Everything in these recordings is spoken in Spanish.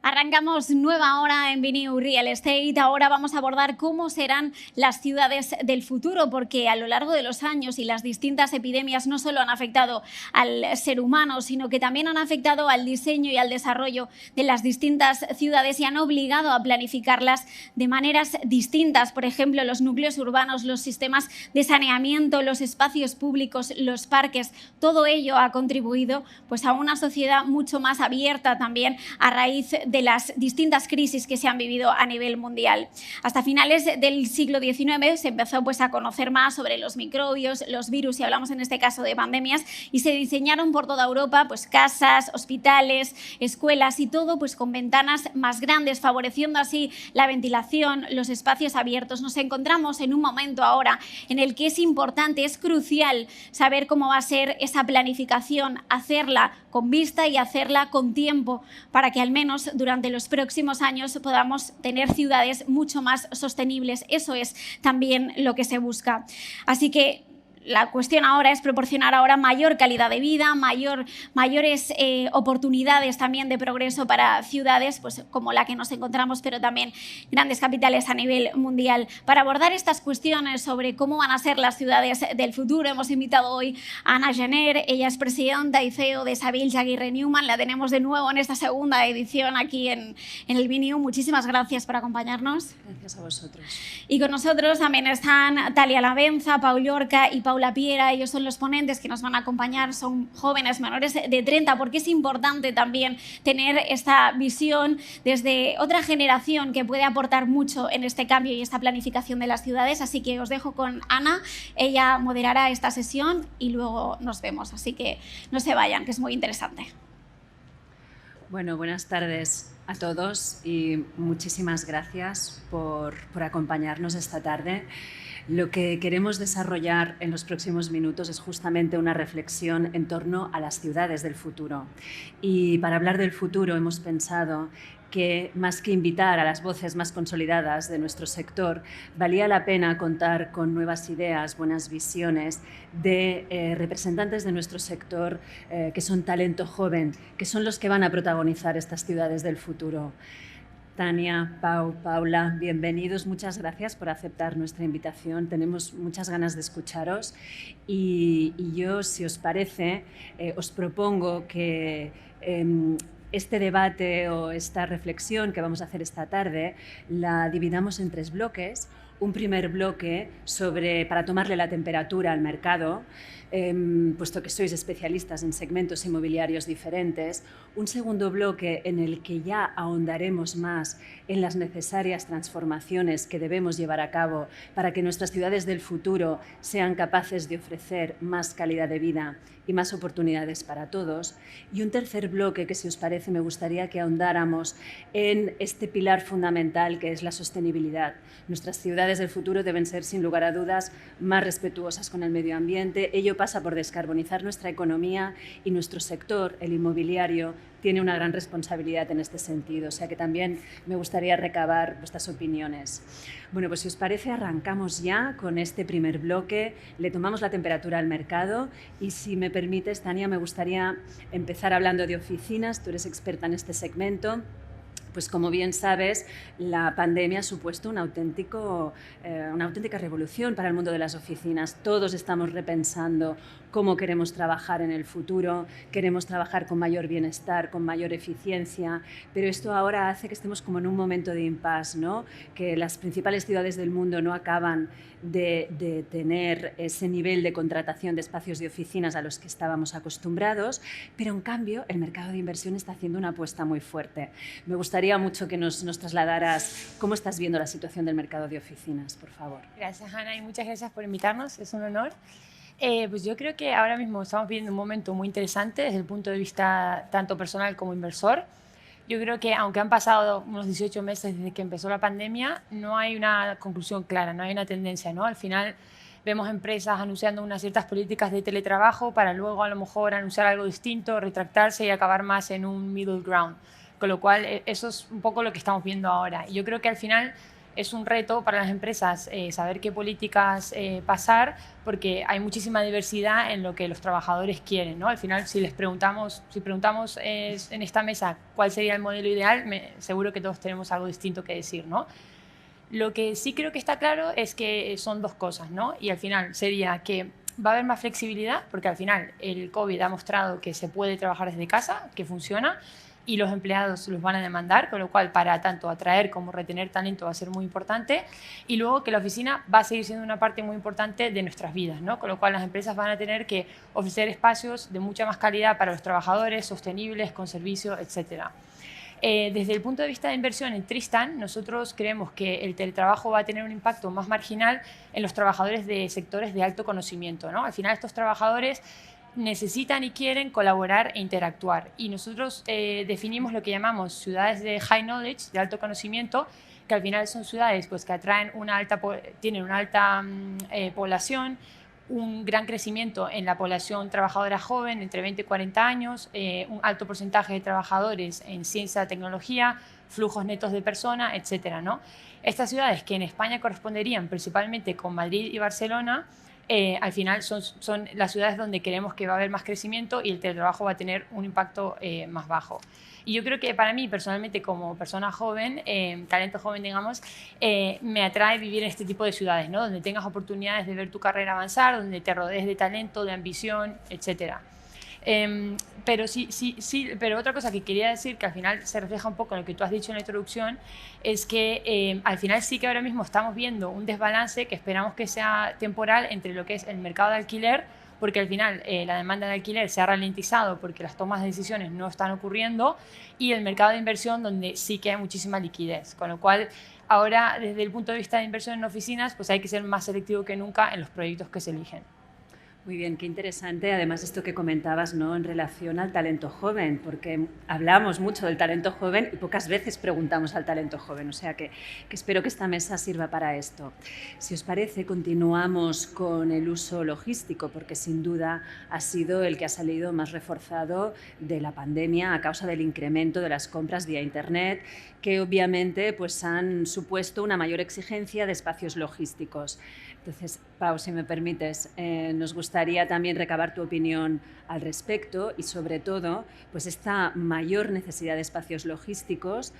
Arrancamos nueva hora en Vineu Real Estate. Ahora vamos a abordar cómo serán las ciudades del futuro, porque a lo largo de los años y las distintas epidemias no solo han afectado al ser humano, sino que también han afectado al diseño y al desarrollo de las distintas ciudades y han obligado a planificarlas de maneras distintas. Por ejemplo, los núcleos urbanos, los sistemas de saneamiento, los espacios públicos, los parques, todo ello ha contribuido pues, a una sociedad mucho más abierta también a raíz de las distintas crisis que se han vivido a nivel mundial. Hasta finales del siglo XIX se empezó pues, a conocer más sobre los microbios, los virus, y hablamos en este caso de pandemias, y se diseñaron por toda Europa pues, casas, hospitales, escuelas y todo pues, con ventanas más grandes, favoreciendo así la ventilación, los espacios abiertos. Nos encontramos en un momento ahora en el que es importante, es crucial saber cómo va a ser esa planificación, hacerla con vista y hacerla con tiempo para que al menos durante los próximos años podamos tener ciudades mucho más sostenibles. Eso es también lo que se busca. Así que la cuestión ahora es proporcionar ahora mayor calidad de vida, mayores oportunidades también de progreso para ciudades pues, como la que nos encontramos, pero también grandes capitales a nivel mundial. Para abordar estas cuestiones sobre cómo van a ser las ciudades del futuro, hemos invitado hoy a Ana Gener. Ella es presidenta y CEO de Savills Aguirre Newman. La tenemos de nuevo en esta segunda edición aquí en el Vineu. Muchísimas gracias por acompañarnos. Gracias a vosotros. Y con nosotros también están Talia Lavenza, Pau Llorca y Paula Piera. Ellos son los ponentes que nos van a acompañar, son jóvenes menores de 30, porque es importante también tener esta visión desde otra generación que puede aportar mucho en este cambio y esta planificación de las ciudades. Así que os dejo con Ana, ella moderará esta sesión y luego nos vemos, así que no se vayan, que es muy interesante. Bueno, buenas tardes a todos y muchísimas gracias por acompañarnos esta tarde. Lo que queremos desarrollar en los próximos minutos es justamente una reflexión en torno a las ciudades del futuro. Y para hablar del futuro hemos pensado que más que invitar a las voces más consolidadas de nuestro sector, valía la pena contar con nuevas ideas, buenas visiones de representantes de nuestro sector que son talento joven, que son los que van a protagonizar estas ciudades del futuro. Tania, Pau, Paula, bienvenidos. Muchas gracias por aceptar nuestra invitación. Tenemos muchas ganas de escucharos y yo, si os parece, os propongo que este debate o esta reflexión que vamos a hacer esta tarde la dividamos en 3 bloques. Un primer bloque para tomarle la temperatura al mercado, puesto que sois especialistas en segmentos inmobiliarios diferentes. Un segundo bloque en el que ya ahondaremos más en las necesarias transformaciones que debemos llevar a cabo para que nuestras ciudades del futuro sean capaces de ofrecer más calidad de vida y más oportunidades para todos. Y un tercer bloque que, si os parece, me gustaría que ahondáramos en este pilar fundamental que es la sostenibilidad. Nuestras ciudades del futuro deben ser, sin lugar a dudas, más respetuosas con el medio ambiente. Ello pasa por descarbonizar nuestra economía y nuestro sector, el inmobiliario, tiene una gran responsabilidad en este sentido. O sea que también me gustaría recabar vuestras opiniones. Bueno, pues si os parece, arrancamos ya con este primer bloque. Le tomamos la temperatura al mercado y, si me permites, Tania, me gustaría empezar hablando de oficinas. Tú eres experta en este segmento. Pues como bien sabes, la pandemia ha supuesto una auténtica revolución para el mundo de las oficinas. Todos estamos repensando cómo queremos trabajar en el futuro, queremos trabajar con mayor bienestar, con mayor eficiencia, pero esto ahora hace que estemos como en un momento de impasse, ¿no? Que las principales ciudades del mundo no acaban de tener ese nivel de contratación de espacios de oficinas a los que estábamos acostumbrados, pero en cambio el mercado de inversión está haciendo una apuesta muy fuerte. Me gustaría mucho que nos trasladaras cómo estás viendo la situación del mercado de oficinas, por favor. Gracias, Ana, y muchas gracias por invitarnos, es un honor. Pues yo creo que ahora mismo estamos viviendo un momento muy interesante desde el punto de vista tanto personal como inversor. Yo creo que aunque han pasado unos 18 meses desde que empezó la pandemia, no hay una conclusión clara, no hay una tendencia, ¿no? Al final vemos empresas anunciando unas ciertas políticas de teletrabajo para luego a lo mejor anunciar algo distinto, retractarse y acabar más en un middle ground. Con lo cual eso es un poco lo que estamos viendo ahora. Y yo creo que al final es un reto para las empresas saber qué políticas pasar, porque hay muchísima diversidad en lo que los trabajadores quieren, ¿no? Al final, si preguntamos en esta mesa cuál sería el modelo ideal, seguro que todos tenemos algo distinto que decir, ¿no? Lo que sí creo que está claro es que son dos cosas, ¿no? Y al final sería que va a haber más flexibilidad, porque al final el COVID ha mostrado que se puede trabajar desde casa, que funciona, y los empleados los van a demandar, con lo cual para tanto atraer como retener talento va a ser muy importante, y luego que la oficina va a seguir siendo una parte muy importante de nuestras vidas, ¿no? Con lo cual las empresas van a tener que ofrecer espacios de mucha más calidad para los trabajadores, sostenibles, con servicio, etcétera. Desde el punto de vista de inversión en Tristan, nosotros creemos que el teletrabajo va a tener un impacto más marginal en los trabajadores de sectores de alto conocimiento, ¿no? Al final estos trabajadores necesitan y quieren colaborar e interactuar, y nosotros definimos lo que llamamos ciudades de high knowledge, de alto conocimiento, que al final son ciudades pues, que atraen tienen una alta población, un gran crecimiento en la población trabajadora joven, entre 20 y 40 años, un alto porcentaje de trabajadores en ciencia, tecnología, flujos netos de personas, etcétera, ¿no? Estas ciudades, que en España corresponderían principalmente con Madrid y Barcelona, al final son las ciudades donde creemos que va a haber más crecimiento y el teletrabajo va a tener un impacto más bajo. Y yo creo que para mí, personalmente, como persona joven, talento joven, digamos, me atrae vivir en este tipo de ciudades, ¿no? Donde tengas oportunidades de ver tu carrera avanzar, donde te rodees de talento, de ambición, etcétera. Pero otra cosa que quería decir, que al final se refleja un poco en lo que tú has dicho en la introducción, es que al final sí que ahora mismo estamos viendo un desbalance que esperamos que sea temporal entre lo que es el mercado de alquiler, porque al final la demanda de alquiler se ha ralentizado porque las tomas de decisiones no están ocurriendo, y el mercado de inversión, donde sí que hay muchísima liquidez, con lo cual ahora, desde el punto de vista de inversión en oficinas, pues hay que ser más selectivo que nunca en los proyectos que se eligen. Muy bien, qué interesante. Además, esto que comentabas, ¿no?, en relación al talento joven, porque hablamos mucho del talento joven y pocas veces preguntamos al talento joven. O sea que espero que esta mesa sirva para esto. Si os parece, continuamos con el uso logístico, porque sin duda ha sido el que ha salido más reforzado de la pandemia a causa del incremento de las compras vía Internet, que obviamente pues, han supuesto una mayor exigencia de espacios logísticos. Entonces, Pau, si me permites, nos gustaría también recabar tu opinión al respecto y, sobre todo, pues esta mayor necesidad de espacios logísticos,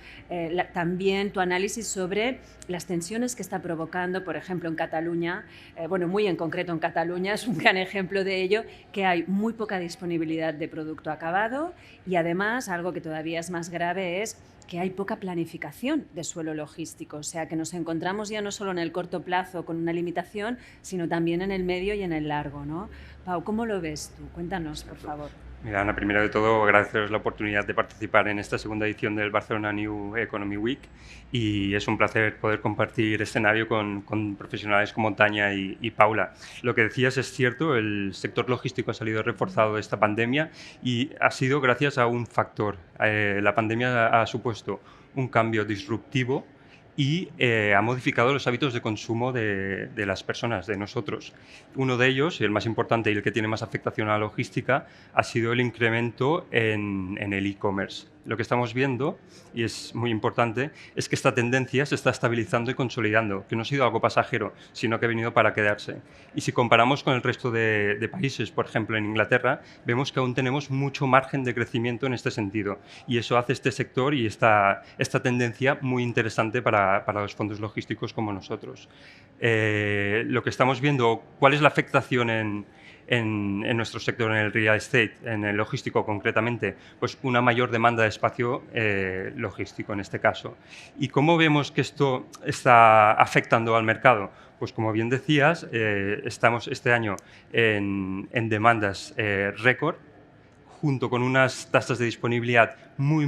también tu análisis sobre las tensiones que está provocando, por ejemplo, en Cataluña, bueno, muy en concreto en Cataluña, es un gran ejemplo de ello, que hay muy poca disponibilidad de producto acabado y, además, algo que todavía es más grave es que hay poca planificación de suelo logístico, o sea que nos encontramos ya no solo en el corto plazo con una limitación, sino también en el medio y en el largo, ¿no? Pau, ¿cómo lo ves tú? Cuéntanos, por favor. Mira, Ana, primero de todo, agradeceros la oportunidad de participar en esta segunda edición del Barcelona New Economy Week, y es un placer poder compartir escenario con profesionales como Tania y Paula. Lo que decías es cierto, el sector logístico ha salido reforzado de esta pandemia y ha sido gracias a un factor. La pandemia ha supuesto un cambio disruptivo y ha modificado los hábitos de consumo de las personas, de nosotros. Uno de ellos, y el más importante y el que tiene más afectación a la logística, ha sido el incremento en el e-commerce. Lo que estamos viendo, y es muy importante, es que esta tendencia se está estabilizando y consolidando, que no ha sido algo pasajero, sino que ha venido para quedarse. Y si comparamos con el resto de países, por ejemplo en Inglaterra, vemos que aún tenemos mucho margen de crecimiento en este sentido, y eso hace este sector y esta tendencia muy interesante para los fondos logísticos como nosotros. Lo que estamos viendo, ¿cuál es la afectación en nuestro sector, en el real estate, en el logístico concretamente? Pues una mayor demanda de espacio logístico en este caso. ¿Y cómo vemos que esto está afectando al mercado? Pues como bien decías, estamos este año en demandas récord, junto con unas tasas de disponibilidad muy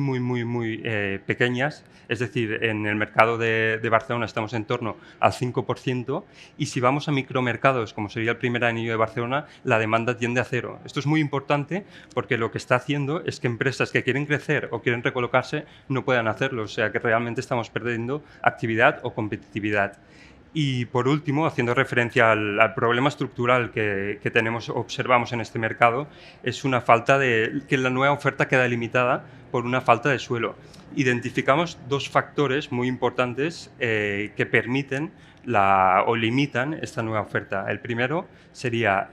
pequeñas. Es decir, en el mercado de Barcelona estamos en torno al 5%, y si vamos a micromercados, como sería el primer anillo de Barcelona, la demanda tiende a cero. Esto es muy importante porque lo que está haciendo es que empresas que quieren crecer o quieren recolocarse no puedan hacerlo, o sea que realmente estamos perdiendo actividad o competitividad. Y por último, haciendo referencia al problema estructural que observamos en este mercado, es una falta de que la nueva oferta queda limitada por una falta de suelo. Identificamos dos factores muy importantes que permiten o limitan esta nueva oferta. El primero sería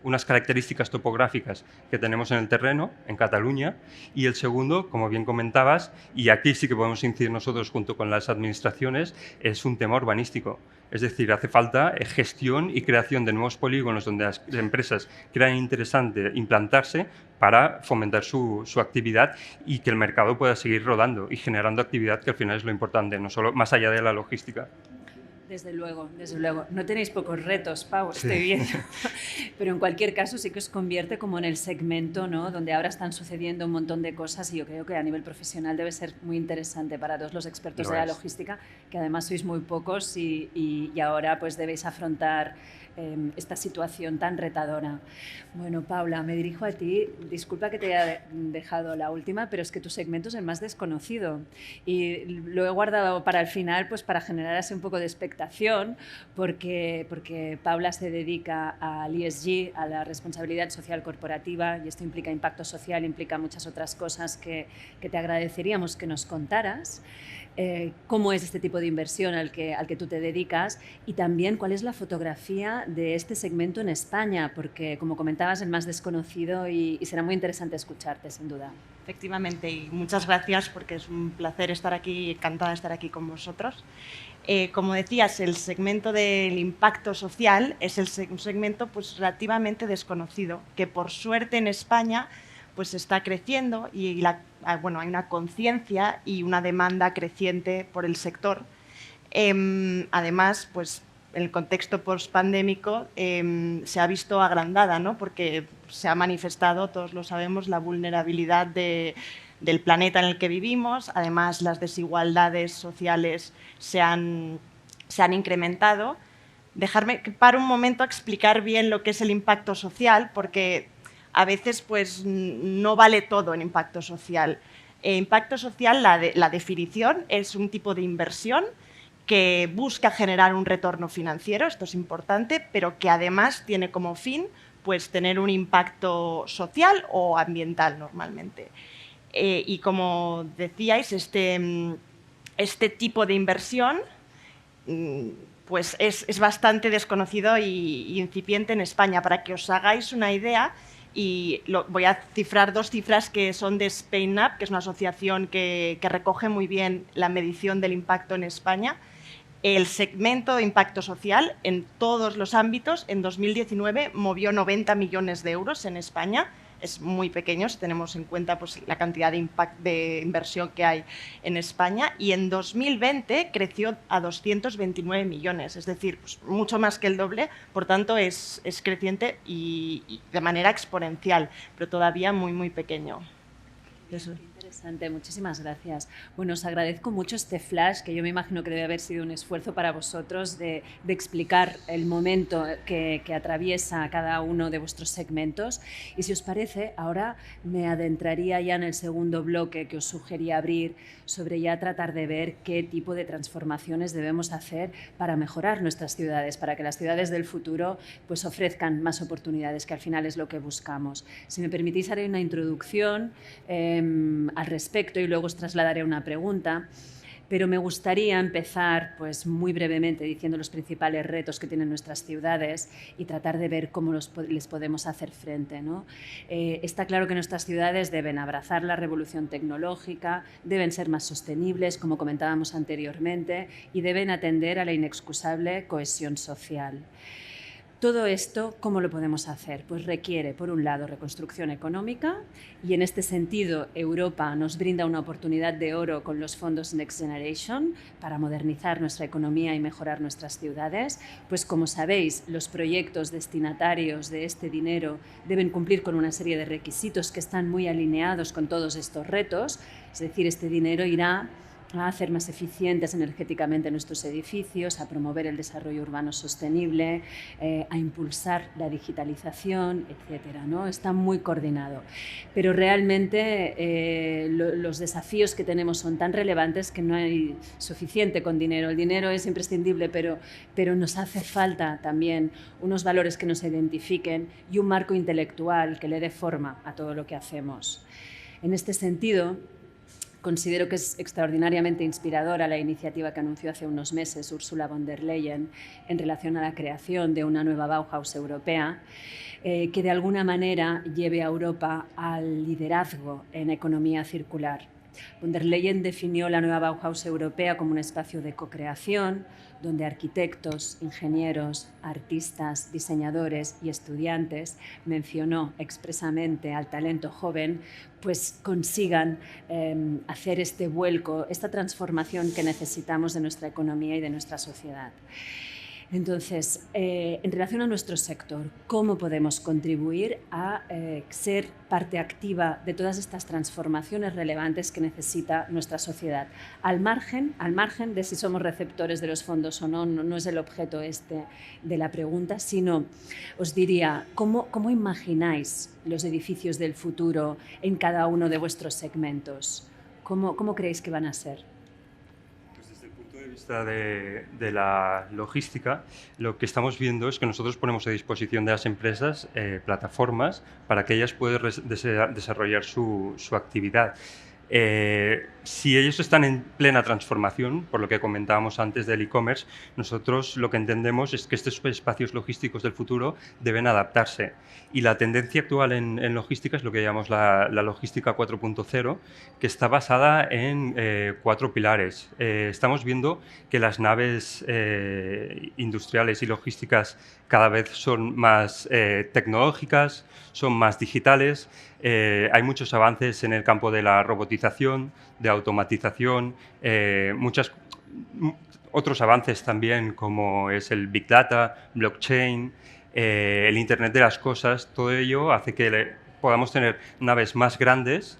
unas características topográficas que tenemos en el terreno, en Cataluña, y el segundo, como bien comentabas, y aquí sí que podemos incidir nosotros junto con las administraciones, es un tema urbanístico. Es decir, hace falta gestión y creación de nuevos polígonos donde las empresas crean interesante implantarse para fomentar su actividad y que el mercado pueda seguir rodando y generando actividad, que al final es lo importante, no solo más allá de la logística. Desde luego, desde luego. No tenéis pocos retos, Pau, Sí. estoy viendo. Pero en cualquier caso sí que os convierte como en el segmento, ¿no?, donde ahora están sucediendo un montón de cosas y yo creo que a nivel profesional debe ser muy interesante para todos los expertos de la logística, que además sois muy pocos y ahora pues debéis afrontar esta situación tan retadora. Bueno, Paula, me dirijo a ti. Disculpa que te haya dejado la última, pero es que tu segmento es el más desconocido y lo he guardado para el final pues para generar así un poco de expectación porque Paula se dedica al ESG, a la responsabilidad social corporativa, y esto implica impacto social, implica muchas otras cosas que te agradeceríamos que nos contaras. Cómo es este tipo de inversión al que tú te dedicas y también cuál es la fotografía de este segmento en España, porque como comentabas, el más desconocido y será muy interesante escucharte, sin duda. Efectivamente, y muchas gracias porque es un placer estar aquí, encantada de estar aquí con vosotros. Como decías, el segmento del impacto social es un segmento pues, relativamente desconocido, que por suerte en España pues está creciendo y bueno, hay una conciencia y una demanda creciente por el sector. Además, pues, el contexto post-pandémico se ha visto agrandada, ¿no?, porque se ha manifestado, todos lo sabemos, la vulnerabilidad del planeta en el que vivimos. Además, las desigualdades sociales se han incrementado. Dejarme que pare un momento a explicar bien lo que es el impacto social, porque a veces pues, no vale todo en impacto social. Impacto social, la definición, es un tipo de inversión que busca generar un retorno financiero, esto es importante, pero que además tiene como fin pues, tener un impacto social o ambiental normalmente. Y como decíais, este tipo de inversión pues es bastante desconocido y incipiente en España. Para que os hagáis una idea, y voy a cifrar dos cifras que son de SpainUp, que es una asociación que recoge muy bien la medición del impacto en España. El segmento de impacto social en todos los ámbitos en 2019 movió 90 millones de euros en España. Es muy pequeño si tenemos en cuenta pues, la cantidad de inversión que hay en España, y en 2020 creció a 229 millones, es decir, pues, mucho más que el doble. Por tanto, es creciente y de manera exponencial, pero todavía muy, muy pequeño. Eso. Interesante, muchísimas gracias. Bueno, os agradezco mucho este flash, que yo me imagino que debe haber sido un esfuerzo para vosotros de explicar el momento que atraviesa cada uno de vuestros segmentos. Y si os parece, ahora me adentraría ya en el segundo bloque que os sugería abrir, sobre ya tratar de ver qué tipo de transformaciones debemos hacer para mejorar nuestras ciudades, para que las ciudades del futuro pues, ofrezcan más oportunidades, que al final es lo que buscamos. Si me permitís, haré una introducción al respecto y luego os trasladaré una pregunta, pero me gustaría empezar pues, muy brevemente diciendo los principales retos que tienen nuestras ciudades y tratar de ver cómo les podemos hacer frente, ¿no? Está claro que nuestras ciudades deben abrazar la revolución tecnológica, deben ser más sostenibles, como comentábamos anteriormente, y deben atender a la inexcusable cohesión social. Todo esto, ¿cómo lo podemos hacer? Pues requiere, por un lado, reconstrucción económica, y en este sentido Europa nos brinda una oportunidad de oro con los fondos Next Generation para modernizar nuestra economía y mejorar nuestras ciudades. Pues como sabéis, los proyectos destinatarios de este dinero deben cumplir con una serie de requisitos que están muy alineados con todos estos retos, es decir, este dinero irá a hacer más eficientes energéticamente nuestros edificios, a promover el desarrollo urbano sostenible, a impulsar la digitalización, etcétera, ¿no? Está muy coordinado. Pero realmente los desafíos que tenemos son tan relevantes que no hay suficiente con dinero. El dinero es imprescindible, pero nos hace falta también unos valores que nos identifiquen y un marco intelectual que le dé forma a todo lo que hacemos. En este sentido, considero que es extraordinariamente inspiradora la iniciativa que anunció hace unos meses Ursula von der Leyen en relación a la creación de una nueva Bauhaus europea que de alguna manera lleve a Europa al liderazgo en economía circular. Von der Leyen definió la nueva Bauhaus europea como un espacio de co-creación donde arquitectos, ingenieros, artistas, diseñadores y estudiantes, mencionó expresamente al talento joven, pues consigan hacer este vuelco, esta transformación que necesitamos de nuestra economía y de nuestra sociedad. Entonces, en relación a nuestro sector, ¿cómo podemos contribuir a ser parte activa de todas estas transformaciones relevantes que necesita nuestra sociedad? Al margen de si somos receptores de los fondos o no, no es el objeto de la pregunta, sino os diría, ¿cómo imagináis los edificios del futuro en cada uno de vuestros segmentos? ¿Cómo creéis que van a ser? De la logística, lo que estamos viendo es que nosotros ponemos a disposición de las empresas plataformas para que ellas puedan desarrollar su actividad. Si ellos están en plena transformación, por lo que comentábamos antes del e-commerce, nosotros lo que entendemos es que estos espacios logísticos del futuro deben adaptarse. Y la tendencia actual en logística es lo que llamamos la logística 4.0, que está basada en 4 pilares. Estamos viendo que las naves industriales y logísticas cada vez son más tecnológicas, son más digitales. Hay muchos avances en el campo de la robotización, de automatización, otros avances también como es el Big Data, blockchain, el Internet de las cosas. Todo ello hace que podamos tener naves más grandes,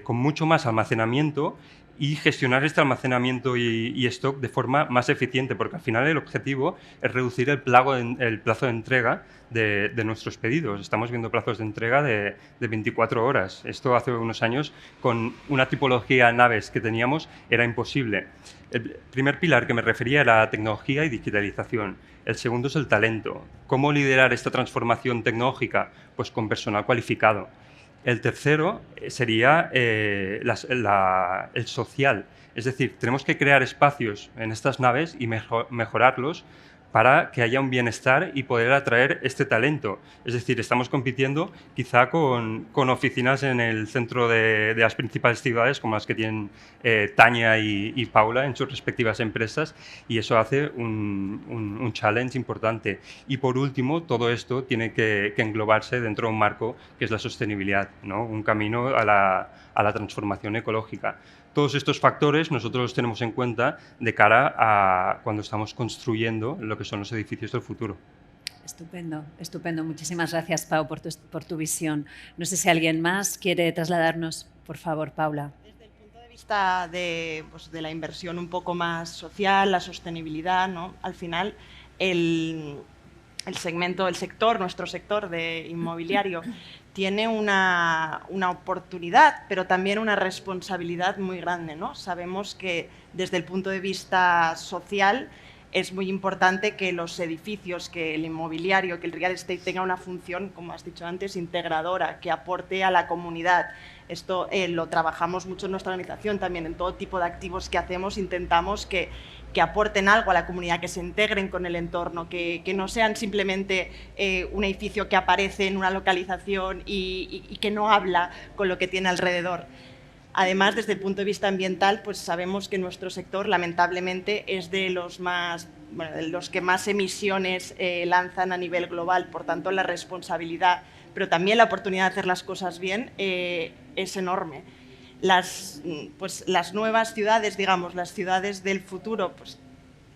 con mucho más almacenamiento y gestionar este almacenamiento y stock de forma más eficiente, porque al final el objetivo es reducir el plazo de entrega de nuestros pedidos. Estamos viendo plazos de entrega de 24 horas. Esto hace unos años, con una tipología de naves que teníamos, era imposible. El primer pilar que me refería era tecnología y digitalización. El segundo es el talento. ¿Cómo liderar esta transformación tecnológica? Pues con personal cualificado. El tercero sería el social, es decir, tenemos que crear espacios en estas naves y mejorarlos para que haya un bienestar y poder atraer este talento. Es decir, estamos compitiendo quizá con oficinas en el centro de las principales ciudades, como las que tienen Tania y Paula en sus respectivas empresas, y eso hace un challenge importante. Y por último, todo esto tiene que englobarse dentro de un marco que es la sostenibilidad, ¿no? Un camino a la transformación ecológica. Todos estos factores nosotros los tenemos en cuenta de cara a cuando estamos construyendo lo que son los edificios del futuro. Estupendo, estupendo. Muchísimas gracias, Pau, por tu visión. No sé si alguien más quiere trasladarnos, por favor, Paula. Desde el punto de vista de la inversión un poco más social, la sostenibilidad, ¿no? Al final, nuestro sector de inmobiliario tiene una oportunidad, pero también una responsabilidad muy grande, ¿no? Sabemos que desde el punto de vista social es muy importante que los edificios, que el inmobiliario, que el real estate tenga una función, como has dicho antes, integradora, que aporte a la comunidad. Esto lo trabajamos mucho en nuestra organización también, en todo tipo de activos que hacemos, intentamos que aporten algo a la comunidad, que se integren con el entorno, que no sean simplemente un edificio que aparece en una localización y que no habla con lo que tiene alrededor. Además, desde el punto de vista ambiental, pues sabemos que nuestro sector, lamentablemente, es de los que más emisiones lanzan a nivel global. Por tanto, la responsabilidad, pero también la oportunidad de hacer las cosas bien es enorme. Las nuevas ciudades, digamos, las ciudades del futuro, pues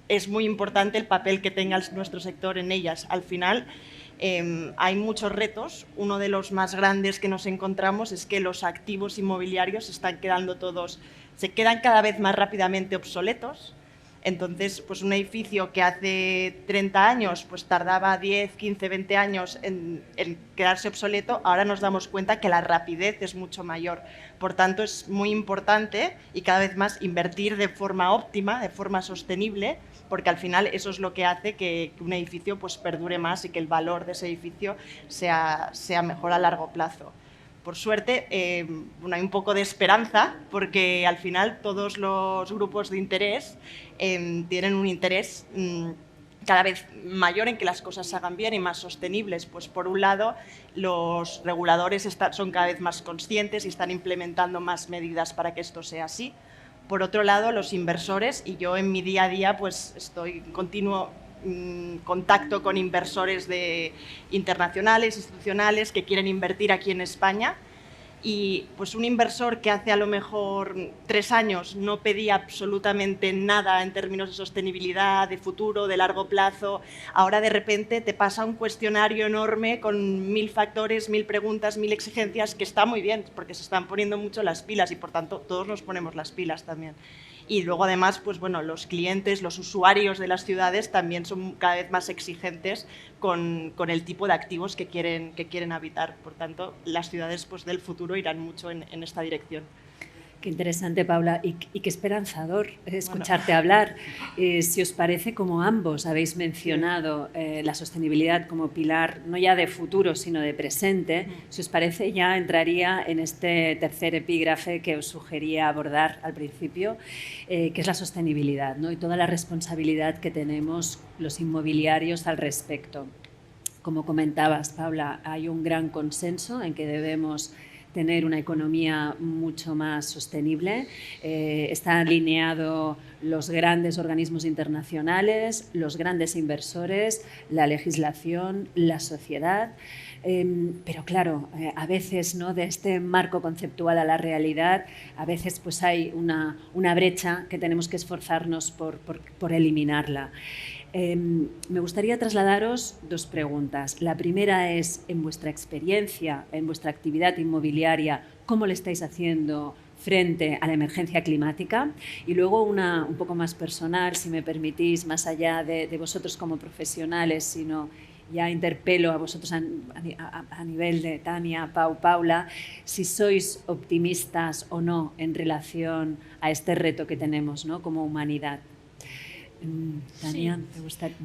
es muy importante el papel que tenga nuestro sector en ellas. Al final, hay muchos retos. Uno de los más grandes que nos encontramos es que los activos inmobiliarios se quedan cada vez más rápidamente obsoletos. Entonces, pues un edificio que hace 30 años pues tardaba 10, 15, 20 años en quedarse obsoleto, ahora nos damos cuenta que la rapidez es mucho mayor. Por tanto, es muy importante y cada vez más invertir de forma óptima, de forma sostenible, porque al final eso es lo que hace que un edificio pues perdure más y que el valor de ese edificio sea mejor a largo plazo. Por suerte, hay un poco de esperanza, porque al final todos los grupos de interés tienen un interés cada vez mayor en que las cosas se hagan bien y más sostenibles. Pues por un lado, los reguladores son cada vez más conscientes y están implementando más medidas para que esto sea así. Por otro lado, los inversores, y yo en mi día a día pues estoy en continuo contacto con inversores internacionales, institucionales, que quieren invertir aquí en España. Y pues un inversor que hace a lo mejor 3 años no pedía absolutamente nada en términos de sostenibilidad, de futuro, de largo plazo, ahora de repente te pasa un cuestionario enorme con 1000 factores, 1000 preguntas, 1000 exigencias, que está muy bien porque se están poniendo mucho las pilas y por tanto todos nos ponemos las pilas también. Y luego además, pues bueno, los clientes, los usuarios de las ciudades también son cada vez más exigentes con el tipo de activos que quieren habitar. Por tanto, las ciudades pues, del futuro irán mucho en esta dirección. Qué interesante, Paula, y qué esperanzador escucharte hablar. Si os parece, como ambos habéis mencionado la sostenibilidad como pilar no ya de futuro, sino de presente, si os parece, ya entraría en este tercer epígrafe que os sugería abordar al principio, que es la sostenibilidad, ¿no? Y toda la responsabilidad que tenemos los inmobiliarios al respecto. Como comentabas, Paula, hay un gran consenso en que debemos tener una economía mucho más sostenible. Está alineado los grandes organismos internacionales, los grandes inversores, la legislación, la sociedad. Pero claro, a veces, ¿no?, de este marco conceptual a la realidad, a veces pues hay una brecha que tenemos que esforzarnos por eliminarla. Me gustaría trasladaros 2 preguntas. La primera es, en vuestra experiencia, en vuestra actividad inmobiliaria, ¿cómo le estáis haciendo frente a la emergencia climática? Y luego una un poco más personal, si me permitís, más allá de vosotros como profesionales, sino ya interpelo a vosotros a nivel de Tania, Paula, si sois optimistas o no en relación a este reto que tenemos, ¿no?, como humanidad. Tania, sí.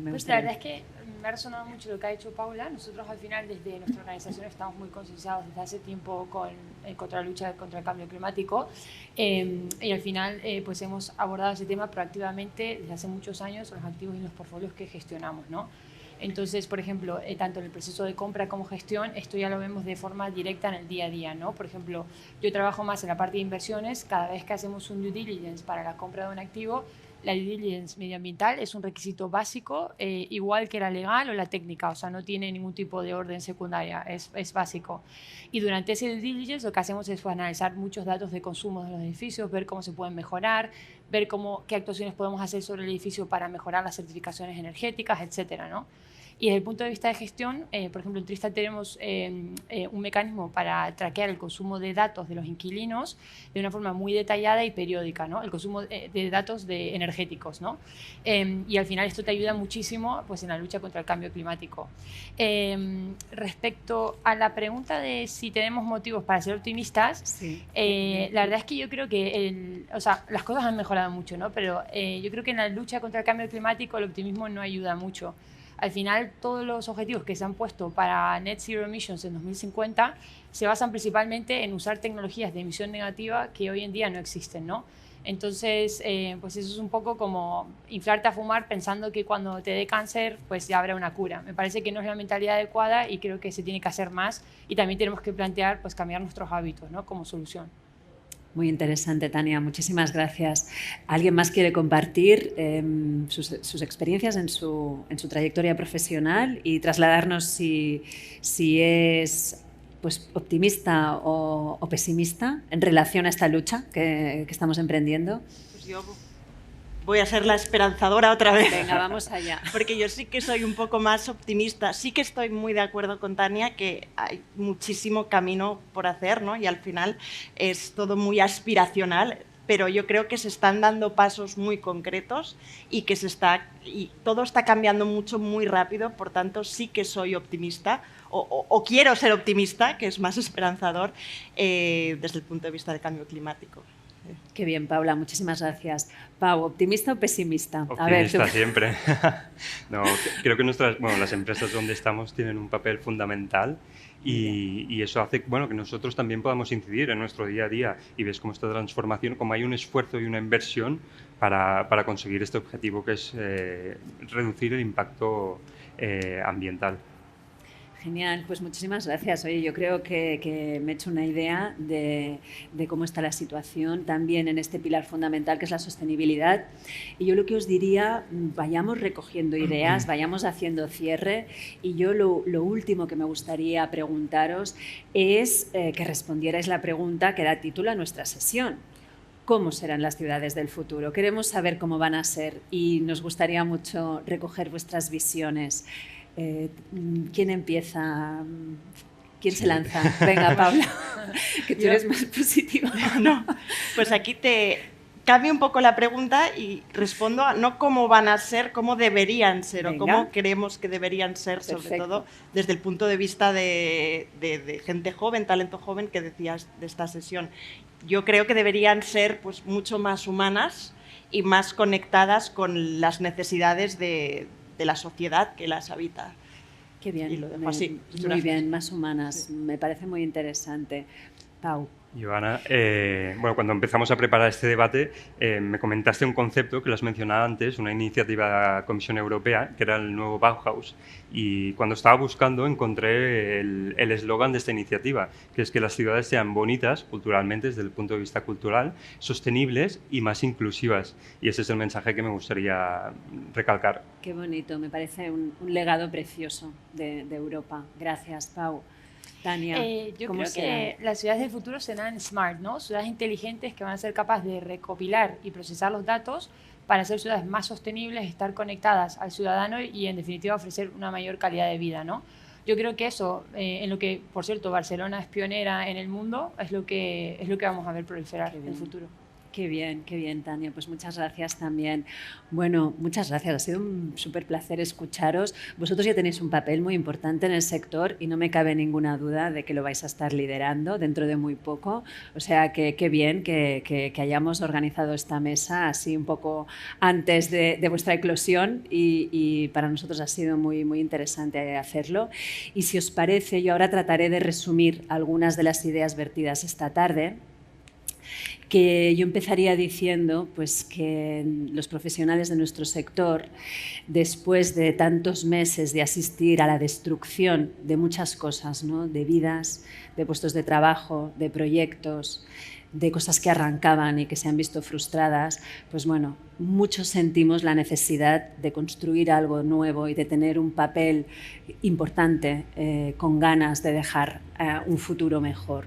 Pues la verdad es que me ha resonado mucho lo que ha dicho Paula. Nosotros al final desde nuestra organización estamos muy concienciados desde hace tiempo contra la lucha contra el cambio climático y al final pues hemos abordado ese tema proactivamente desde hace muchos años en los activos y en los portfolios que gestionamos, ¿no? Entonces, por ejemplo, tanto en el proceso de compra como gestión, esto ya lo vemos de forma directa en el día a día, ¿no? Por ejemplo, yo trabajo más en la parte de inversiones. Cada vez que hacemos un due diligence para la compra de un activo, la due diligence medioambiental es un requisito básico, igual que la legal o la técnica, o sea, no tiene ningún tipo de orden secundaria, es básico. Y durante ese due diligence lo que hacemos es analizar muchos datos de consumo de los edificios, ver cómo se pueden mejorar, ver qué actuaciones podemos hacer sobre el edificio para mejorar las certificaciones energéticas, etcétera, ¿no? Y desde el punto de vista de gestión, por ejemplo, en Tristal tenemos un mecanismo para traquear el consumo de datos de los inquilinos de una forma muy detallada y periódica, ¿no? El consumo de datos energéticos, ¿no? Y al final esto te ayuda muchísimo pues, en la lucha contra el cambio climático. Respecto a la pregunta de si tenemos motivos para ser optimistas, sí. La verdad es que yo creo que o sea, las cosas han mejorado mucho, ¿no? Pero yo creo que en la lucha contra el cambio climático el optimismo no ayuda mucho. Al final, todos los objetivos que se han puesto para Net Zero Emissions en 2050 se basan principalmente en usar tecnologías de emisión negativa que hoy en día no existen, ¿no? Entonces, pues eso es un poco como inflarte a fumar pensando que cuando te dé cáncer, pues ya habrá una cura. Me parece que no es la mentalidad adecuada y creo que se tiene que hacer más y también tenemos que plantear, pues, cambiar nuestros hábitos, ¿no?, como solución. Muy interesante, Tania. Muchísimas gracias. ¿Alguien más quiere compartir sus experiencias en su trayectoria profesional y trasladarnos si es pues, optimista o pesimista en relación a esta lucha que estamos emprendiendo? Pues yo voy a ser la esperanzadora otra vez. Venga, vamos allá. Porque yo sí que soy un poco más optimista. Sí que estoy muy de acuerdo con Tania que hay muchísimo camino por hacer, ¿no? Y al final es todo muy aspiracional, pero yo creo que se están dando pasos muy concretos y que todo está cambiando mucho, muy rápido. Por tanto, sí que soy optimista o quiero ser optimista, que es más esperanzador desde el punto de vista del cambio climático. Qué bien, Paula, muchísimas gracias. Pau, ¿optimista o pesimista? Optimista siempre. No, creo que las empresas donde estamos tienen un papel fundamental y eso hace que nosotros también podamos incidir en nuestro día a día y ves cómo esta transformación, como hay un esfuerzo y una inversión para conseguir este objetivo que es reducir el impacto ambiental. Genial, pues muchísimas gracias. Oye, yo creo que me he hecho una idea de cómo está la situación también en este pilar fundamental que es la sostenibilidad. Y yo lo que os diría, vayamos recogiendo ideas, vayamos haciendo cierre. Y yo lo último que me gustaría preguntaros es que respondierais la pregunta que da título a nuestra sesión. ¿Cómo serán las ciudades del futuro? Queremos saber cómo van a ser y nos gustaría mucho recoger vuestras visiones. ¿Quién empieza? ¿Quién se lanza? Venga, Paula, que tú eres más positiva. No, pues aquí te cambio un poco la pregunta y respondo a no cómo van a ser, cómo deberían ser. Venga. O cómo creemos que deberían ser, perfecto. Sobre todo desde el punto de vista de gente joven, talento joven que decías de esta sesión. Yo creo que deberían ser pues, mucho más humanas y más conectadas con las necesidades de la sociedad que las habita. Qué bien, y lo dejo así. Muy bien, más humanas. Sí. Me parece muy interesante. Pau. Joana, cuando empezamos a preparar este debate me comentaste un concepto que lo has mencionado antes, una iniciativa de la Comisión Europea, que era el nuevo Bauhaus. Y cuando estaba buscando encontré el eslogan de esta iniciativa, que es que las ciudades sean bonitas culturalmente, desde el punto de vista cultural, sostenibles y más inclusivas. Y ese es el mensaje que me gustaría recalcar. Qué bonito, me parece un legado precioso de Europa. Gracias, Pau. Tania, yo creo que las ciudades del futuro serán smart, ¿no? Ciudades inteligentes que van a ser capaces de recopilar y procesar los datos para ser ciudades más sostenibles, estar conectadas al ciudadano y, en definitiva, ofrecer una mayor calidad de vida, ¿no? Yo creo que eso, en lo que, por cierto, Barcelona es pionera en el mundo, es lo que vamos a ver proliferar en el futuro. Qué bien, Tania. Pues muchas gracias también. Bueno, muchas gracias. Ha sido un súper placer escucharos. Vosotros ya tenéis un papel muy importante en el sector y no me cabe ninguna duda de que lo vais a estar liderando dentro de muy poco. O sea, que qué bien que hayamos organizado esta mesa así un poco antes de vuestra eclosión y para nosotros ha sido muy, muy interesante hacerlo. Y si os parece, yo ahora trataré de resumir algunas de las ideas vertidas esta tarde, que yo empezaría diciendo pues, que los profesionales de nuestro sector, después de tantos meses de asistir a la destrucción de muchas cosas, ¿no? De vidas, de puestos de trabajo, de proyectos, de cosas que arrancaban y que se han visto frustradas, pues bueno, muchos sentimos la necesidad de construir algo nuevo y de tener un papel importante con ganas de dejar un futuro mejor.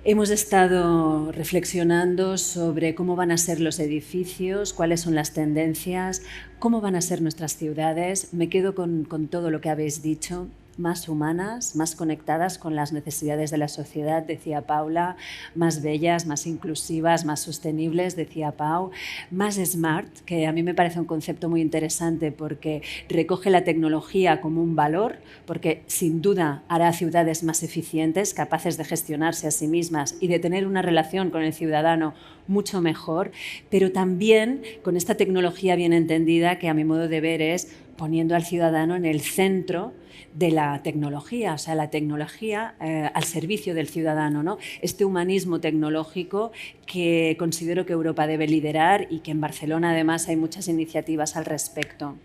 Hemos estado reflexionando sobre cómo van a ser los edificios, cuáles son las tendencias, cómo van a ser nuestras ciudades. Me quedo con todo lo que habéis dicho. Más humanas, más conectadas con las necesidades de la sociedad, decía Paula, más bellas, más inclusivas, más sostenibles, decía Pau, más smart, que a mí me parece un concepto muy interesante porque recoge la tecnología como un valor, porque sin duda hará ciudades más eficientes, capaces de gestionarse a sí mismas y de tener una relación con el ciudadano mucho mejor, pero también con esta tecnología bien entendida que a mi modo de ver es poniendo al ciudadano en el centro de la tecnología, o sea, la tecnología al servicio del ciudadano, ¿no? Este humanismo tecnológico que considero que Europa debe liderar y que en Barcelona además hay muchas iniciativas al respecto.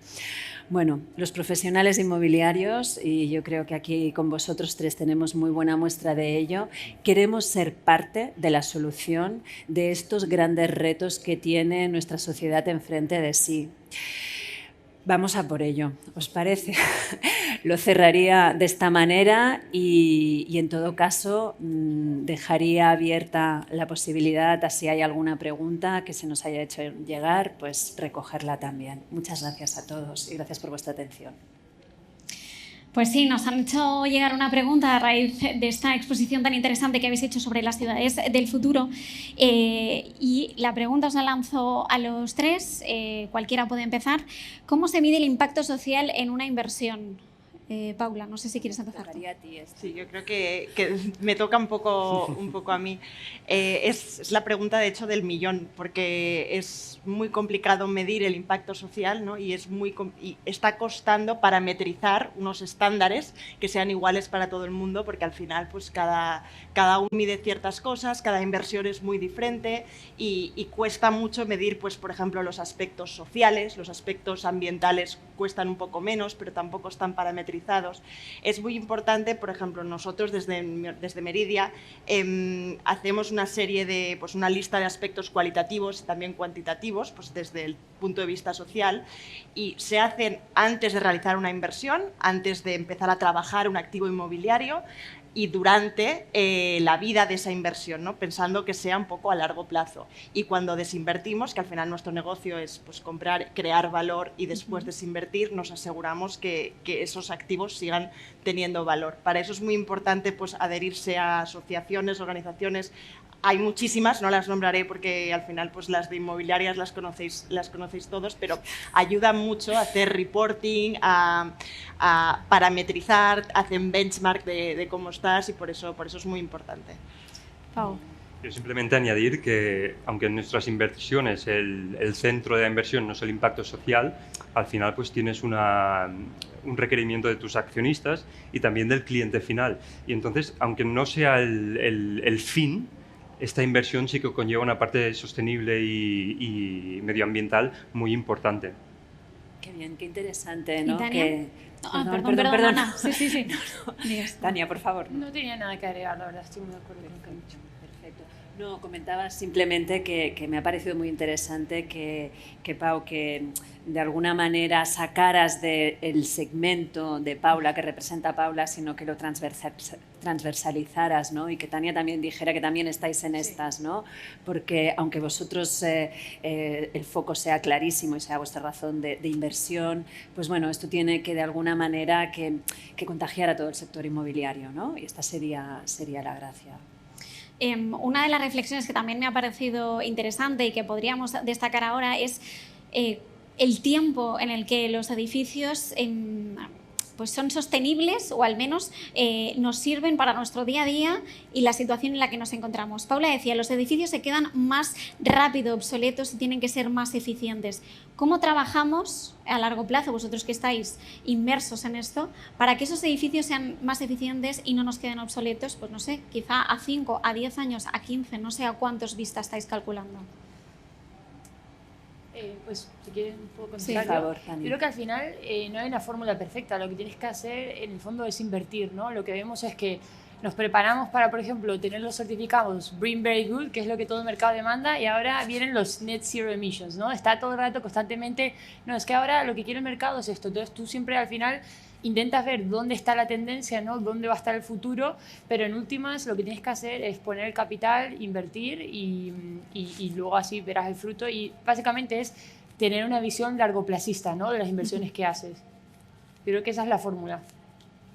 Bueno, los profesionales inmobiliarios, y yo creo que aquí con vosotros tres tenemos muy buena muestra de ello, queremos ser parte de la solución de estos grandes retos que tiene nuestra sociedad enfrente de sí. Vamos a por ello, ¿os parece? Lo cerraría de esta manera y en todo caso dejaría abierta la posibilidad, si hay alguna pregunta que se nos haya hecho llegar, pues recogerla también. Muchas gracias a todos y gracias por vuestra atención. Pues sí, nos han hecho llegar una pregunta a raíz de esta exposición tan interesante que habéis hecho sobre las ciudades del futuro. Y la pregunta os la lanzo a los tres, cualquiera puede empezar. ¿Cómo se mide el impacto social en una inversión? Paula, no sé si quieres empezar. Sí, yo creo que me toca un poco a mí. Es la pregunta, de hecho, del millón, porque es muy complicado medir el impacto social, ¿no? y está costando parametrizar unos estándares que sean iguales para todo el mundo, porque al final pues, cada uno mide ciertas cosas, cada inversión es muy diferente y cuesta mucho medir, pues, por ejemplo, los aspectos sociales, los aspectos ambientales cuestan un poco menos, pero tampoco están parametrizados. Es muy importante, por ejemplo, nosotros desde Meridia hacemos una serie de, pues una lista de aspectos cualitativos y también cuantitativos, pues desde el punto de vista social, y se hacen antes de realizar una inversión, antes de empezar a trabajar un activo inmobiliario, y durante la vida de esa inversión, ¿no? Pensando que sea un poco a largo plazo. Y cuando desinvertimos, que al final nuestro negocio es pues, comprar, crear valor y después desinvertir, nos aseguramos que esos activos sigan teniendo valor. Para eso es muy importante pues, adherirse a asociaciones, organizaciones. Hay muchísimas, no las nombraré porque al final pues, las de inmobiliarias las conocéis todos, pero ayuda mucho a hacer reporting, a parametrizar, hacen benchmark de cómo estás y por eso es muy importante. Pau. Yo simplemente añadir que, aunque en nuestras inversiones el centro de la inversión no es el impacto social, al final pues tienes un requerimiento de tus accionistas y también del cliente final. Y entonces, aunque no sea el fin, esta inversión sí que conlleva una parte sostenible y medioambiental muy importante. Qué bien, qué interesante, ¿no? Perdón, Ana. Sí. No. Tania, por favor. No tenía nada que agregar, la verdad, estoy muy de acuerdo con lo que han dicho. Perfecto. No, comentaba simplemente que me ha parecido muy interesante que Pau, que de alguna manera sacaras del segmento de Paula, que representa a Paula, sino que lo transversalizaras, ¿no? Y que Tania también dijera que también estáis en estas, ¿no? Porque aunque vosotros el foco sea clarísimo y sea vuestra razón de inversión, pues bueno, esto tiene que de alguna manera que contagiar a todo el sector inmobiliario, ¿no? Y esta sería la gracia. Una de las reflexiones que también me ha parecido interesante y que podríamos destacar ahora es el tiempo en el que los edificios pues son sostenibles o al menos nos sirven para nuestro día a día y la situación en la que nos encontramos. Paula decía, los edificios se quedan más rápido obsoletos y tienen que ser más eficientes. ¿Cómo trabajamos a largo plazo, vosotros que estáis inmersos en esto, para que esos edificios sean más eficientes y no nos queden obsoletos, pues no sé, quizá a 5, a 10 años, a 15, no sé a cuántos vistas estáis calculando? Pues si quieren puedo contestar. Sí, por favor, Tania. Creo que al final no hay una fórmula perfecta, lo que tienes que hacer en el fondo es invertir, ¿no? Lo que vemos es que nos preparamos para, por ejemplo, tener los certificados Green Very Good, que es lo que todo el mercado demanda, y ahora vienen los Net Zero Emissions, ¿no? Está todo el rato constantemente, no, es que ahora lo que quiere el mercado es esto, entonces tú siempre al final intentas ver dónde está la tendencia, ¿no? Dónde va a estar el futuro, pero en últimas lo que tienes que hacer es poner el capital, invertir y luego así verás el fruto y básicamente es tener una visión largoplacista, ¿no? De las inversiones que haces. Creo que esa es la fórmula.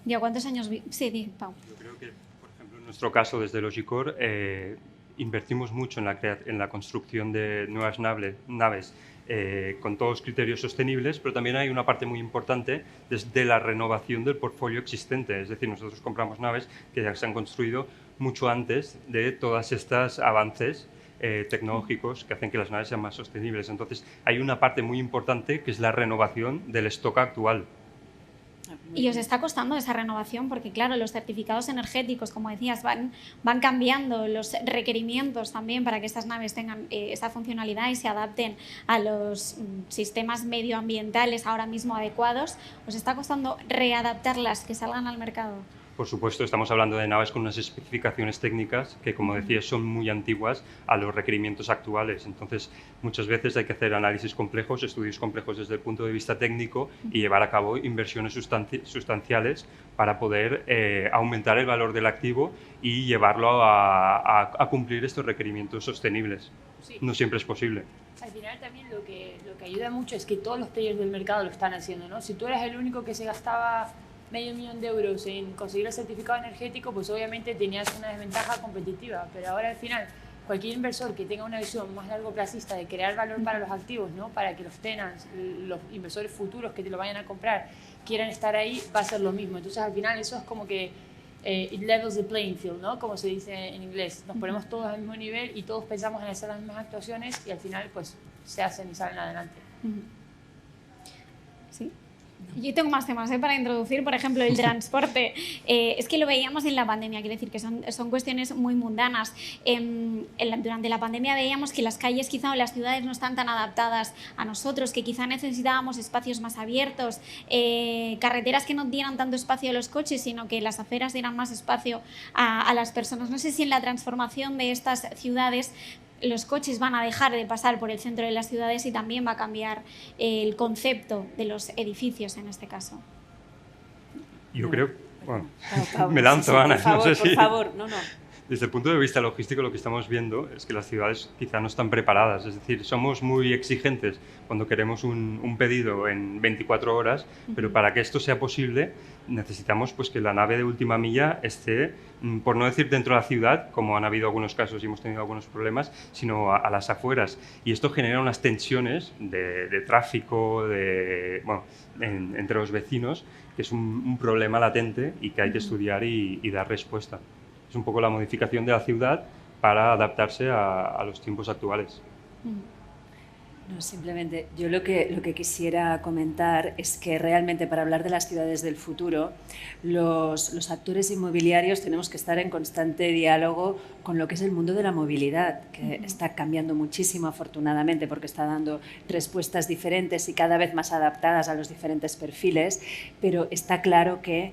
¿Y a cuántos años? Sí, Pau. Yo creo que, por ejemplo, en nuestro caso desde Logicore invertimos mucho en la construcción de nuevas naves con todos los criterios sostenibles, pero también hay una parte muy importante desde la renovación del portfolio existente. Es decir, nosotros compramos naves que ya se han construido mucho antes de todos estos avances tecnológicos que hacen que las naves sean más sostenibles. Entonces, hay una parte muy importante que es la renovación del stock actual. Y os está costando esa renovación porque, claro, los certificados energéticos, como decías, van cambiando los requerimientos también para que estas naves tengan esa funcionalidad y se adapten a los sistemas medioambientales ahora mismo adecuados. ¿Os está costando readaptarlas, que salgan al mercado? Por supuesto, estamos hablando de naves con unas especificaciones técnicas que, como decía, son muy antiguas a los requerimientos actuales. Entonces, muchas veces hay que hacer análisis complejos, estudios complejos desde el punto de vista técnico y llevar a cabo inversiones sustanciales para poder aumentar el valor del activo y llevarlo a cumplir estos requerimientos sostenibles. Sí. No siempre es posible. Al final también lo que ayuda mucho es que todos los players del mercado lo están haciendo, ¿no? Si tú eras el único que se gastaba $500,000 euros en conseguir el certificado energético, pues obviamente tenías una desventaja competitiva, pero ahora al final cualquier inversor que tenga una visión más largoplacista de crear valor para los activos, ¿no? Para que los tenants, los inversores futuros que te lo vayan a comprar, quieran estar ahí, va a ser lo mismo. Entonces al final eso es como que it levels the playing field, ¿no? Como se dice en inglés. Nos ponemos todos al mismo nivel y todos pensamos en hacer las mismas actuaciones y al final pues se hacen y salen adelante. Sí. Yo tengo más temas para introducir, por ejemplo, el transporte. Es que lo veíamos en la pandemia, quiero decir que son cuestiones muy mundanas. Durante la pandemia veíamos que las calles quizá o las ciudades no están tan adaptadas a nosotros, que quizá necesitábamos espacios más abiertos, carreteras que no dieran tanto espacio a los coches, sino que las aceras dieran más espacio a las personas. No sé si en la transformación de estas ciudades los coches van a dejar de pasar por el centro de las ciudades y también va a cambiar el concepto de los edificios en este caso. Yo creo... Bueno, Pablo, me lanzo, sí, Ana. Por favor, no sé por si... favor, no. Desde el punto de vista logístico, lo que estamos viendo es que las ciudades quizá no están preparadas. Es decir, somos muy exigentes cuando queremos un pedido en 24 horas, pero para que esto sea posible necesitamos pues, que la nave de última milla esté, por no decir dentro de la ciudad, como han habido algunos casos y hemos tenido algunos problemas, sino a las afueras. Y esto genera unas tensiones de tráfico entre los vecinos, que es un problema latente y que hay que estudiar y dar respuesta. Es un poco la modificación de la ciudad para adaptarse a los tiempos actuales. No, simplemente yo lo que quisiera comentar es que realmente para hablar de las ciudades del futuro, los actores inmobiliarios tenemos que estar en constante diálogo con lo que es el mundo de la movilidad, que está cambiando muchísimo afortunadamente porque está dando respuestas diferentes y cada vez más adaptadas a los diferentes perfiles, pero está claro que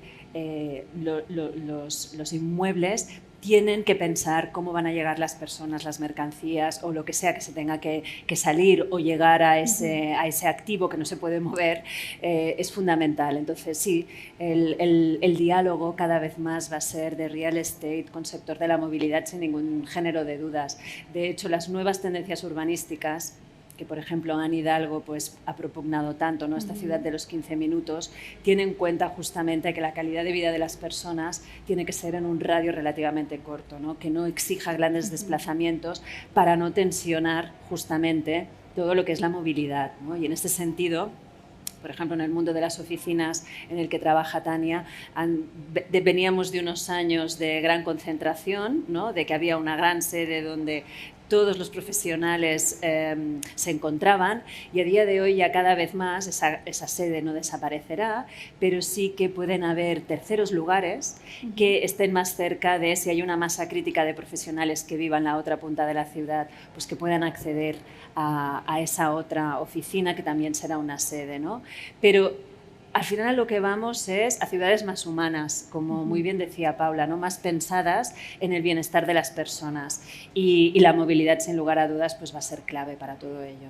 los inmuebles tienen que pensar cómo van a llegar las personas, las mercancías o lo que sea que se tenga que salir o llegar a ese activo que no se puede mover, es fundamental. Entonces sí, el diálogo cada vez más va a ser de real estate con sector de la movilidad sin ningún género de dudas. De hecho, las nuevas tendencias urbanísticas que por ejemplo Anne Hidalgo pues, ha propugnado tanto, ¿no? Esta ciudad de los 15 minutos, tiene en cuenta justamente que la calidad de vida de las personas tiene que ser en un radio relativamente corto, ¿no? Que no exija grandes desplazamientos para no tensionar justamente todo lo que es la movilidad, ¿no? Y en este sentido, por ejemplo, en el mundo de las oficinas en el que trabaja Tania, veníamos de unos años de gran concentración, ¿no? De que había una gran sede donde todos los profesionales se encontraban y a día de hoy ya cada vez más esa sede no desaparecerá, pero sí que pueden haber terceros lugares que estén más cerca de si hay una masa crítica de profesionales que vivan en la otra punta de la ciudad, pues que puedan acceder a esa otra oficina que también será una sede, ¿no? Pero al final a lo que vamos es a ciudades más humanas, como muy bien decía Paula, ¿no? Más pensadas en el bienestar de las personas y la movilidad sin lugar a dudas pues va a ser clave para todo ello.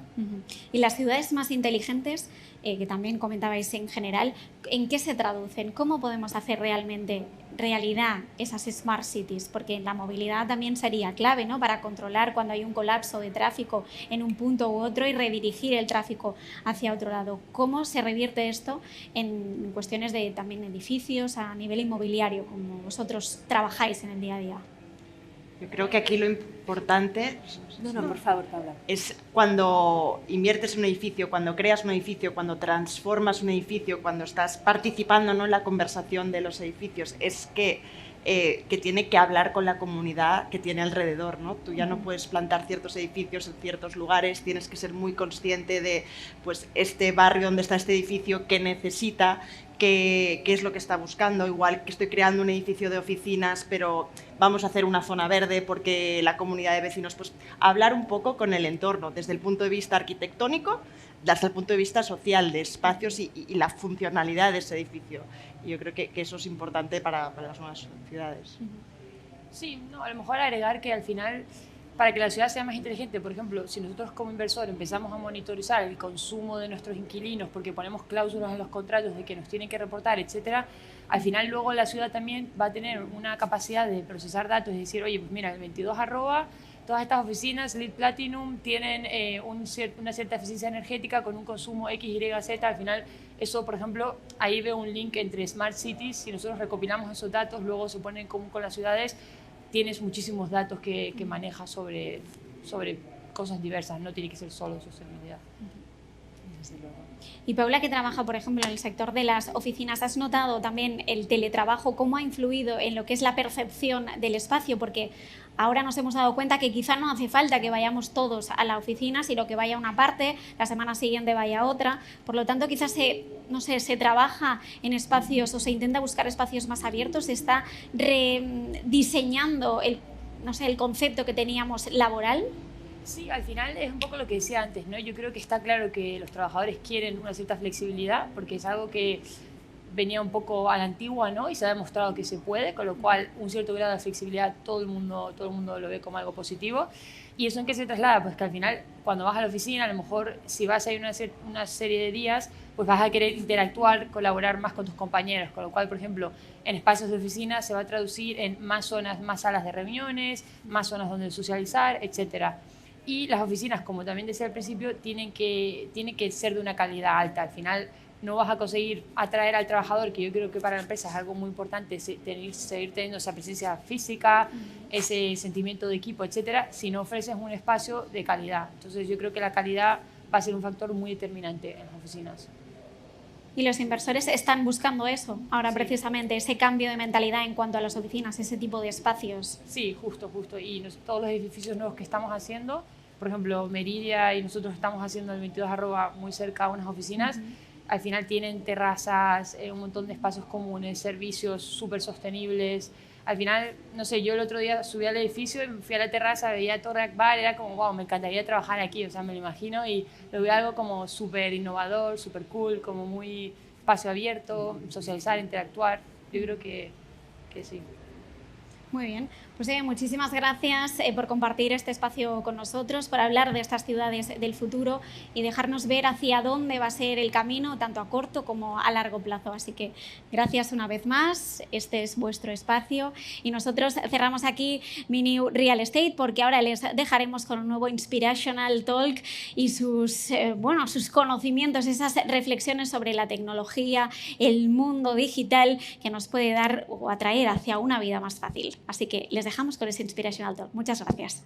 Y las ciudades más inteligentes, que también comentabais en general, ¿en qué se traducen? ¿Cómo podemos hacer realmente realidad esas smart cities? Porque la movilidad también sería clave, ¿no? Para controlar cuando hay un colapso de tráfico en un punto u otro y redirigir el tráfico hacia otro lado. ¿Cómo se revierte esto en cuestiones de también edificios a nivel inmobiliario, como vosotros trabajáis en el día a día? Yo creo que aquí lo importante por favor, Paula. Es cuando inviertes en un edificio, cuando creas un edificio, cuando transformas un edificio, cuando estás participando, ¿no? En la conversación de los edificios, es que tiene que hablar con la comunidad que tiene alrededor, ¿no? Tú ya no puedes plantar ciertos edificios en ciertos lugares, tienes que ser muy consciente de pues, este barrio donde está este edificio, qué necesita, qué es lo que está buscando. Igual que estoy creando un edificio de oficinas, pero vamos a hacer una zona verde porque la comunidad de vecinos, pues hablar un poco con el entorno, desde el punto de vista arquitectónico desde el punto de vista social de espacios y la funcionalidad de ese edificio. Y yo creo que eso es importante para las nuevas ciudades. Sí, no, a lo mejor agregar que al final, para que la ciudad sea más inteligente, por ejemplo, si nosotros como inversor empezamos a monitorizar el consumo de nuestros inquilinos porque ponemos cláusulas en los contratos de que nos tienen que reportar, etcétera, al final luego la ciudad también va a tener una capacidad de procesar datos y decir, oye, pues mira, el 22 arroba, todas estas oficinas LEED Platinum tienen una cierta eficiencia energética con un consumo X, Y, Z. Al final, eso, por ejemplo, ahí veo un link entre Smart Cities. Si nosotros recopilamos esos datos, luego se ponen en común con las ciudades, tienes muchísimos datos que manejas sobre cosas diversas. No tiene que ser solo sostenibilidad. Desde luego. Y Paula, que trabaja, por ejemplo, en el sector de las oficinas, ¿has notado también el teletrabajo, cómo ha influido en lo que es la percepción del espacio? Porque ahora nos hemos dado cuenta que quizá no hace falta que vayamos todos a la oficina, sino que vaya una parte, la semana siguiente vaya otra. Por lo tanto, quizás se trabaja en espacios o se intenta buscar espacios más abiertos, se está rediseñando el concepto que teníamos laboral. Sí, al final es un poco lo que decía antes, ¿no? Yo creo que está claro que los trabajadores quieren una cierta flexibilidad porque es algo que venía un poco a la antigua, ¿no? Y se ha demostrado que se puede, con lo cual un cierto grado de flexibilidad todo el mundo lo ve como algo positivo. ¿Y eso en qué se traslada? Pues que al final, cuando vas a la oficina, a lo mejor si vas a ir una serie de días, pues vas a querer interactuar, colaborar más con tus compañeros, con lo cual, por ejemplo, en espacios de oficina se va a traducir en más zonas, más salas de reuniones, más zonas donde socializar, etcétera. Y las oficinas, como también decía al principio, tienen que ser de una calidad alta. Al final no vas a conseguir atraer al trabajador, que yo creo que para la empresa es algo muy importante, seguir teniendo esa presencia física, ese sentimiento de equipo, etcétera, si no ofreces un espacio de calidad. Entonces yo creo que la calidad va a ser un factor muy determinante en las oficinas. Y los inversores están buscando eso, ahora sí, precisamente, ese cambio de mentalidad en cuanto a las oficinas, ese tipo de espacios. Sí, justo. Y todos los edificios nuevos que estamos haciendo, por ejemplo, Meridia y nosotros estamos haciendo el 22 arroba muy cerca a unas oficinas, al final tienen terrazas, un montón de espacios comunes, servicios súper sostenibles. Al final, no sé, yo el otro día subí al edificio y fui a la terraza, veía Torre Akbar, era como, wow, me encantaría trabajar aquí, o sea, me lo imagino y lo veo algo como súper innovador, súper cool, como muy espacio abierto, socializar, interactuar. Yo creo que sí. Muy bien, pues muchísimas gracias por compartir este espacio con nosotros, por hablar de estas ciudades del futuro y dejarnos ver hacia dónde va a ser el camino, tanto a corto como a largo plazo. Así que gracias una vez más, este es vuestro espacio y nosotros cerramos aquí Mini Real Estate porque ahora les dejaremos con un nuevo Inspirational Talk y sus conocimientos, esas reflexiones sobre la tecnología, el mundo digital que nos puede dar o atraer hacia una vida más fácil. Así que les dejamos con ese Inspirational Talk. Muchas gracias.